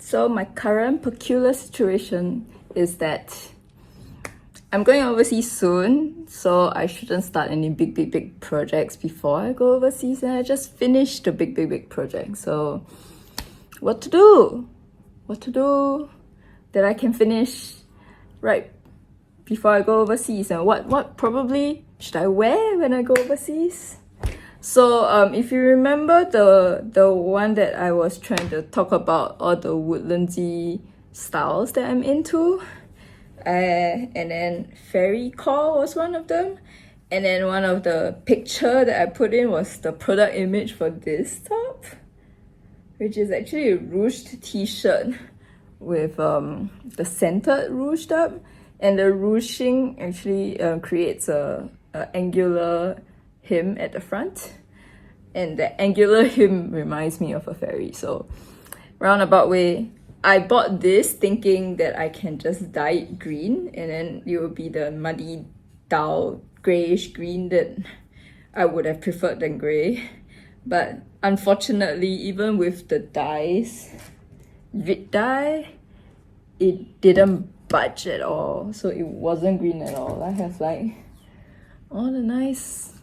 So my current peculiar situation is that I'm going overseas soon, so I shouldn't start any big projects before I go overseas, and I just finished the big project. So what to do? What to do that I can finish right before I go overseas, and what probably should I wear when I go overseas? So if you remember the one that I was trying to talk about, all the woodlandsy styles that I'm into, and then fairy core was one of them, and then one of the picture that I put in was the product image for this top, which is actually a ruched t-shirt with the center ruched up, and the ruching actually creates a angular hem at the front, and the angular hem reminds me of a fairy. So roundabout way, I bought this thinking that I can just dye it green, and then it will be the muddy dull grayish green that I would have preferred than grey. But unfortunately, even with the dyes, red dye, it didn't budge at all, so it wasn't green at all. I have like all the nice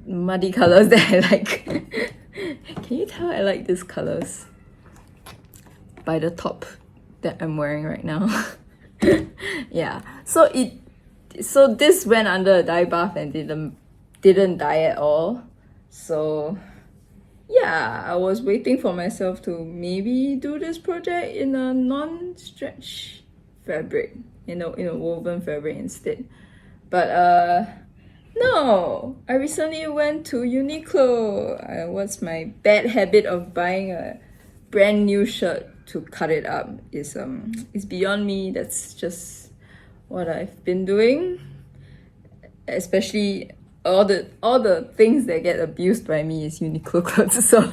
muddy colors that I like. Can you tell I like these colors by the top that I'm wearing right now? Yeah, so this went under a dye bath and didn't dye at all. So yeah, I was waiting for myself to maybe do this project in a non-stretch fabric, in a woven fabric instead. But no, I recently went to Uniqlo. What's my bad habit of buying a brand new shirt to cut it up is beyond me. That's just what I've been doing, especially all the things that get abused by me is Uniqlo clothes. So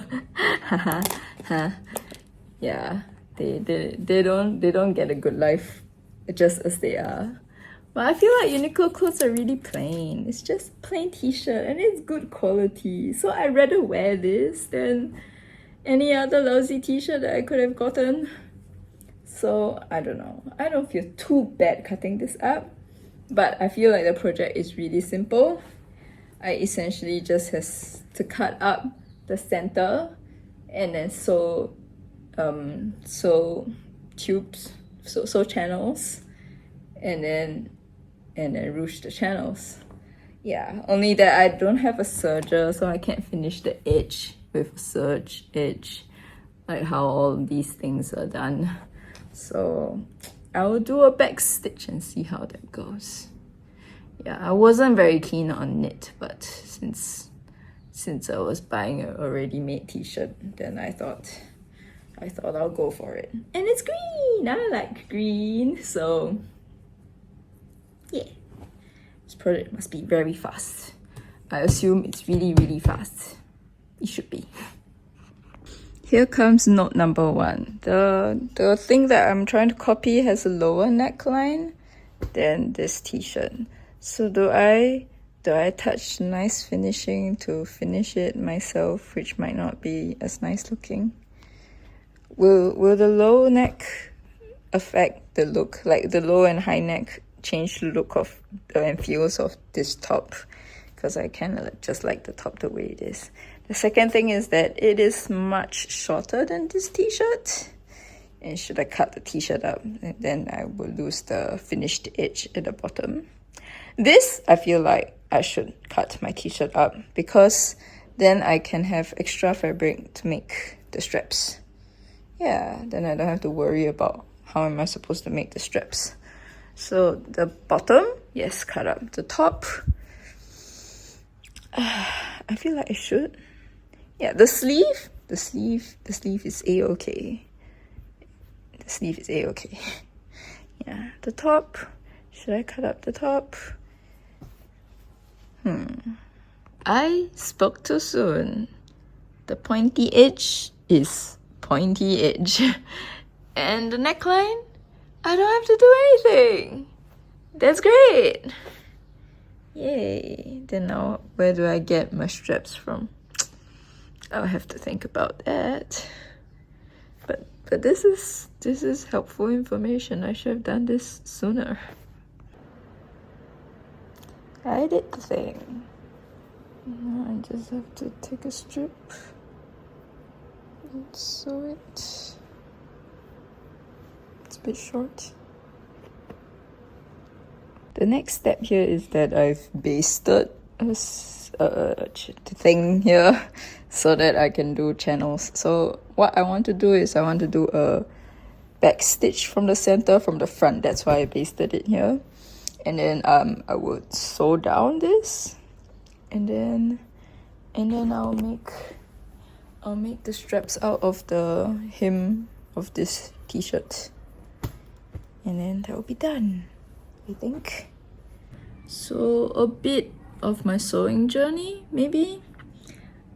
yeah, they don't get a good life just as they are. But I feel like Uniqlo clothes are really plain. It's just plain t-shirt and it's good quality. So I'd rather wear this than any other lousy t-shirt that I could have gotten. So I don't know. I don't feel too bad cutting this up. But I feel like the project is really simple. I essentially just has to cut up the center and then sew tubes, sew channels, and then ruche the channels. Yeah, only that I don't have a serger, so I can't finish the edge with a serge edge, like how all these things are done. So I will do a back stitch and see how that goes. Yeah, I wasn't very keen on knit, but since I was buying a ready-made t-shirt, then I thought I'll go for it. And it's green! I like green, so yeah. This project must be very fast. I assume it's really fast. It should be. Here comes note number 1. The thing that I'm trying to copy has a lower neckline than this t-shirt. So do I touch nice finishing to finish it myself, which might not be as nice looking? Will the low neck affect the look? Like the low and high neck change the look of and feels of this top? Because I kind of just like the top the way it is. The second thing is that it is much shorter than this t-shirt. And should I cut the t-shirt up, then I will lose the finished edge at the bottom. This, I feel like I should cut my t-shirt up because then I can have extra fabric to make the straps. Yeah, then I don't have to worry about how am I supposed to make the straps. So the bottom, yes, cut up. The top, I feel like I should. Yeah, the sleeve is a-okay. The sleeve is a-okay. Yeah, the top, should I cut up the top? I spoke too soon. The pointy edge is pointy edge. And the neckline, I don't have to do anything. That's great. Yay. Then now, where do I get my straps from? I'll have to think about that. But but this is helpful information. I should have done this sooner. I did the thing. Now I just have to take a strip and sew it. It's a bit short. The next step here is that I've basted the thing here so that I can do channels. So what I want to do is I want to do a back stitch from the center, from the front. That's why I basted it here. And then I would sew down this, and then I'll make the straps out of the hem of this t-shirt, and then that will be done, I think. So a bit of my sewing journey, maybe.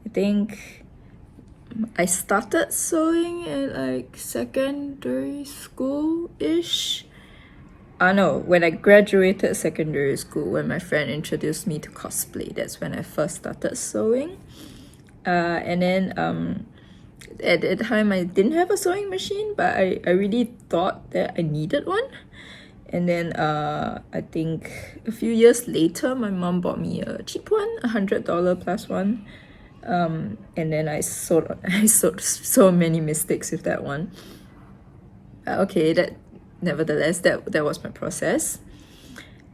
I think I started sewing at like secondary school-ish. No, when I graduated secondary school, when my friend introduced me to cosplay, that's when I first started sewing. And then at the time I didn't have a sewing machine, but I really thought that I needed one. And then I think a few years later, my mom bought me a cheap one, $100 plus one. And then I sewed so many mistakes with that one. Okay, nevertheless, that was my process.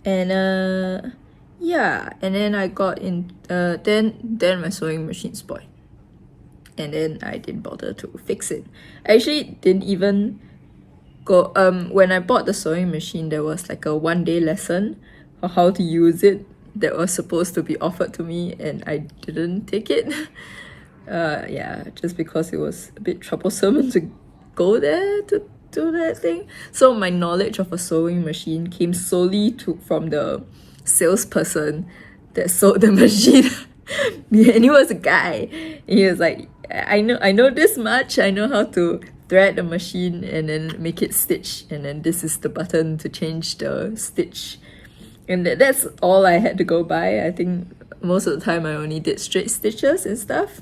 And yeah, and then I got in, then my sewing machine spoiled. And then I didn't bother to fix it. I actually didn't even go, when I bought the sewing machine, there was like a 1-day lesson for how to use it that was supposed to be offered to me, and I didn't take it. Yeah, just because it was a bit troublesome to go there to do that thing. So my knowledge of a sewing machine came solely from the salesperson that sold the machine. And he was a guy. And he was like, I know this much. I know how to thread the machine and then make it stitch, and then this is the button to change the stitch. And that's all I had to go by. I think most of the time I only did straight stitches and stuff.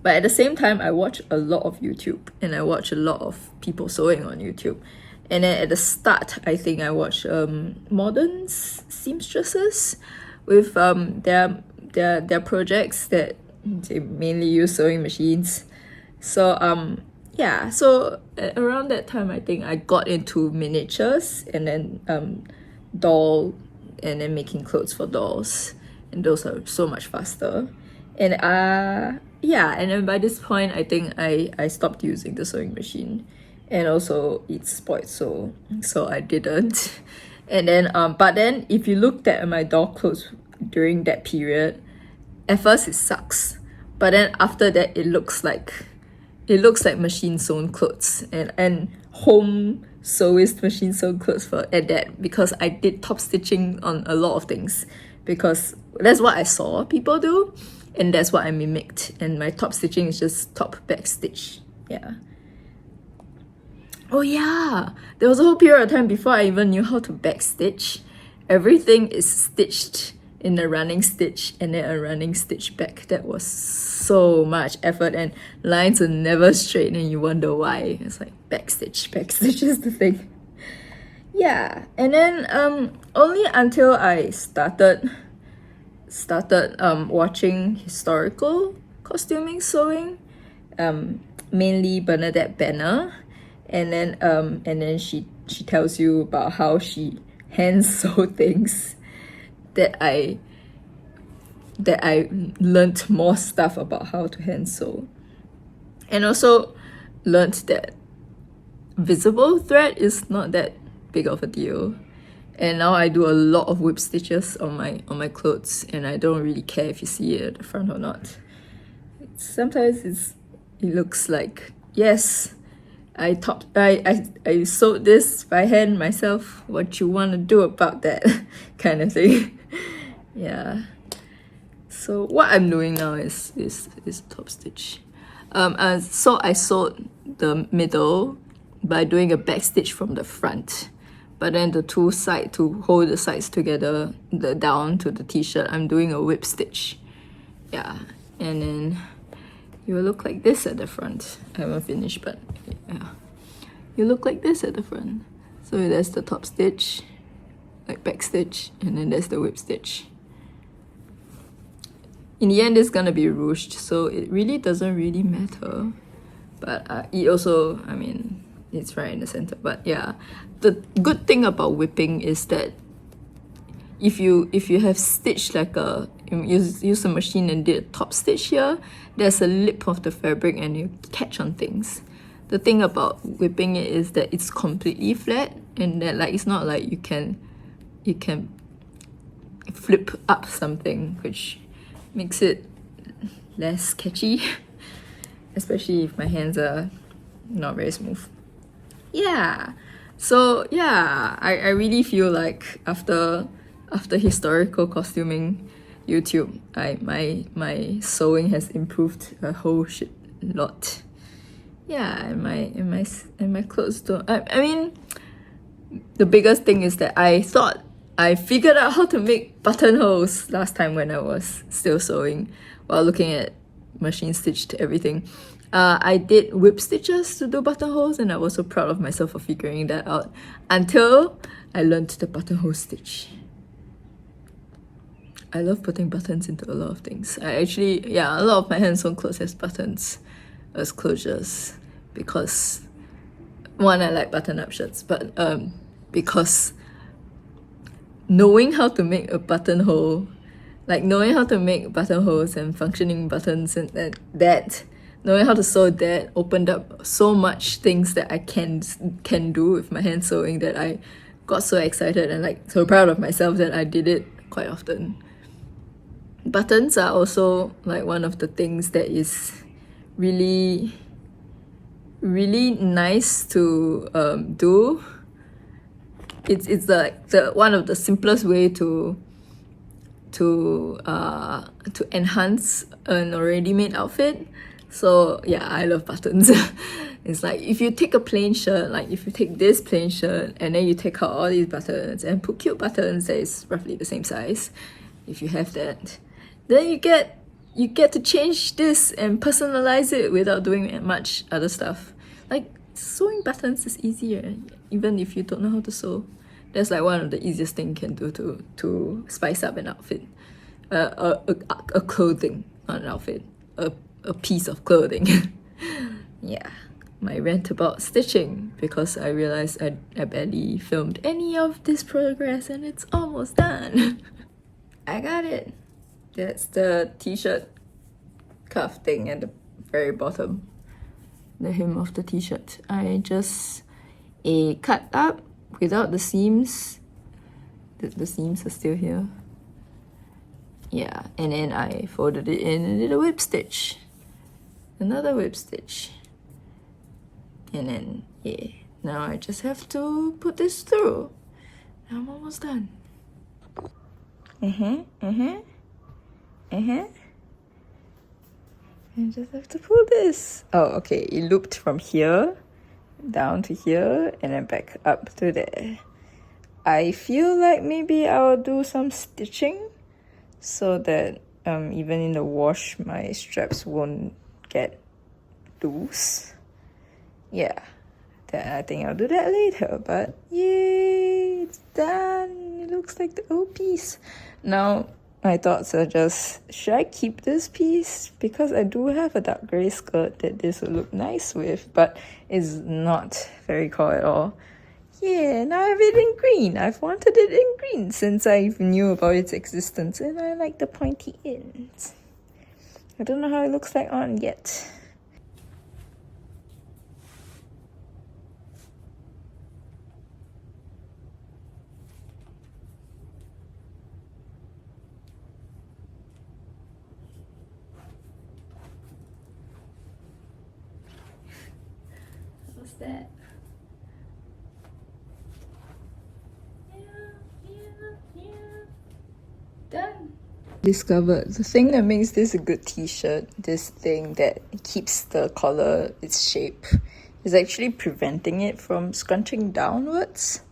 But at the same time, I watch a lot of YouTube, and I watch a lot of people sewing on YouTube. And then at the start, I think I watched modern seamstresses with their projects that they mainly use sewing machines. So yeah, so around that time, I think I got into miniatures, and then doll, and then making clothes for dolls, and those are so much faster. And yeah, and then by this point, I think I stopped using the sewing machine, and also it's spoiled, so I didn't. And then but then if you looked at my doll clothes during that period, at first it sucks, but then after that it looks like machine sewn clothes, and home sewist machine sewn clothes at that, because I did top stitching on a lot of things, because that's what I saw people do, and that's what I mimicked. And my top stitching is just top back stitch. Yeah. Oh yeah, there was a whole period of time before I even knew how to back stitch. Everything is stitched in a running stitch and then a running stitch back. That was so much effort, and lines are never straight, and you wonder why. It's like back stitch is the thing. Yeah, and then only until I started watching historical costuming sewing, mainly Bernadette Banner, and then she tells you about how she hand sew things, that I learnt more stuff about how to hand sew, and also learnt that visible thread is not that big of a deal. And now I do a lot of whip stitches on my clothes, and I don't really care if you see it at the front or not. Sometimes it looks like, yes, I sewed this by hand myself. What you want to do about that? Kind of thing. Yeah. So what I'm doing now is top stitch. So I sewed the middle by doing a back stitch from the front. But then the two sides, to hold the sides together, the down to the t-shirt, I'm doing a whip stitch. Yeah, and then it will look like this at the front. I haven't finished, but yeah, you look like this at the front. So there's the top stitch, like back stitch, and then there's the whip stitch. In the end, it's gonna be ruched, so it really doesn't really matter. But it also, I mean, it's right in the center. But yeah, the good thing about whipping is that if you have stitched like a, use a machine and did a top stitch here, there's a lip of the fabric and you catch on things. The thing about whipping it is that it's completely flat, and that like it's not like you can flip up something, which makes it less catchy. Especially if my hands are not very smooth. Yeah, so yeah, I really feel like after historical costuming YouTube, my sewing has improved a whole shit lot. Yeah, and my clothes don't. I mean, the biggest thing is that I thought I figured out how to make buttonholes last time when I was still sewing while looking at machine stitched everything. I did whip stitches to do buttonholes, and I was so proud of myself for figuring that out until I learned the buttonhole stitch. I love putting buttons into a lot of things. I actually, yeah, a lot of my hand-sewn clothes has buttons as closures because one, I like button-up shirts, but because knowing how to make a buttonhole, like knowing how to make buttonholes and functioning buttons and that knowing how to sew that opened up so much things that I can do with my hand sewing that I got so excited and like so proud of myself that I did it quite often. Buttons are also like one of the things that is really nice to do. It's like the one of the simplest way to enhance an already made outfit. So yeah, I love buttons. It's like if you take a plain shirt, like if you take this plain shirt and then you take out all these buttons and put cute buttons that is roughly the same size, if you have that, then you get to change this and personalize it without doing much other stuff. Like sewing buttons is easier, even if you don't know how to sew. That's like one of the easiest things you can do to spice up an outfit, a clothing, not an outfit, a piece of clothing. Yeah, my rant about stitching, because I realized I barely filmed any of this progress and it's almost done. I got it. That's the t-shirt cuff thing at the very bottom, the hem of the t-shirt. I just cut up without the seams. The seams are still here. Yeah, and then I folded it in and did a whip stitch. Another whip stitch. And then, yeah, now I just have to put this through. I'm almost done. I just have to pull this. Oh, okay, it looped from here down to here and then back up to there. I feel like maybe I'll do some stitching so that even in the wash my straps won't get loose. Yeah, I think I'll do that later, but yay, it's done. It looks like the old piece. Now my thoughts are just, should I keep this piece? Because I do have a dark grey skirt that this would look nice with, but it's not very cool at all. Yeah, now I have it in green. I've wanted it in green since I knew about its existence, and I like the pointy ends. I don't know how it looks like on yet. What's that? Done. Discovered the thing that makes this a good t-shirt, this thing that keeps the collar its shape, is actually preventing it from scrunching downwards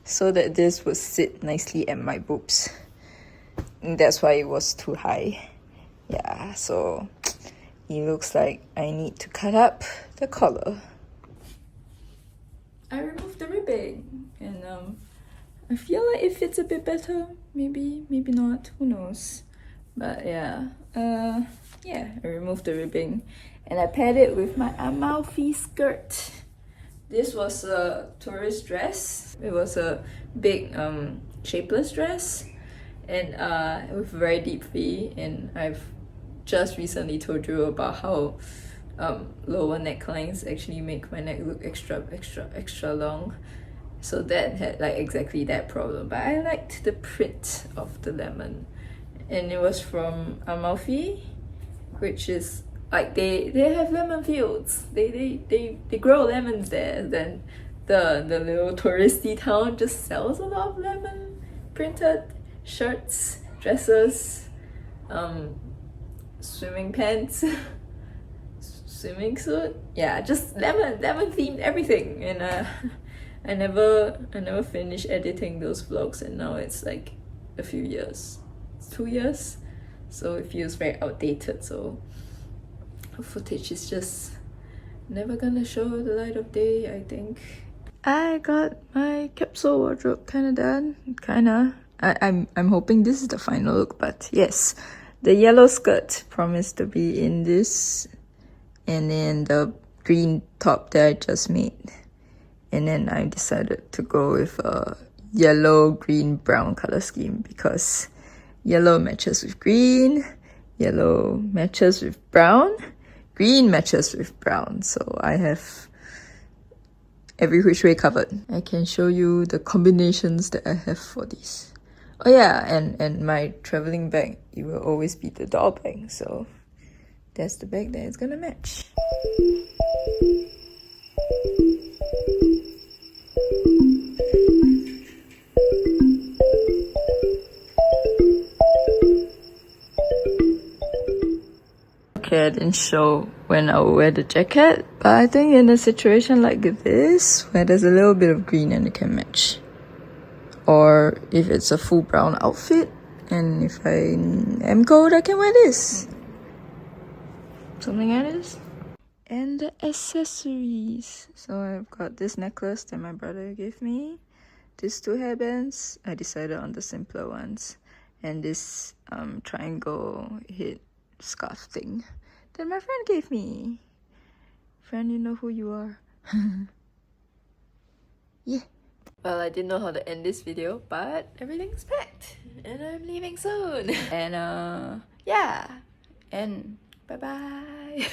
so that this would sit nicely at my boobs. And that's why it was too high. Yeah, so it looks like I need to cut up the collar. ribbing, and I feel like it fits a bit better. Maybe not. Who knows? But yeah, yeah. I removed the ribbing, and I paired it with my Amalfi skirt. This was a tourist dress. It was a big shapeless dress, and with very deep V. And I've just recently told you about how lower necklines actually make my neck look extra long. So that had like exactly that problem. But I liked the print of the lemon, and it was from Amalfi, which is like they have lemon fields. They grow lemons there. Then the little touristy town just sells a lot of lemon printed shirts, dresses, swimming pants, swimming suit. Yeah, just lemon themed everything. And I never finished editing those vlogs, and now it's like a few years, 2 years, so it feels very outdated. So footage is just never gonna show the light of day, I think. I got my capsule wardrobe kinda done. I'm hoping this is the final look, but yes. The yellow skirt promised to be in this, and then the green top that I just made. And then I decided to go with a yellow, green, brown color scheme because yellow matches with green, yellow matches with brown, green matches with brown. So I have every which way covered. I can show you the combinations that I have for these. Oh yeah, and my traveling bag, it will always be the doll bag. So that's the bag that is gonna match. Okay, I didn't show when I will wear the jacket, but I think in a situation like this, where there's a little bit of green and it can match, or if it's a full brown outfit, and if I am cold, I can wear this. Something like this. And the accessories. So I've got this necklace that my brother gave me, these 2 hairbands. I decided on the simpler ones, and this triangle head scarf thing that my friend gave me. Friend, you know who you are. Yeah. Well, I didn't know how to end this video, but everything's packed and I'm leaving soon. And yeah, and bye bye.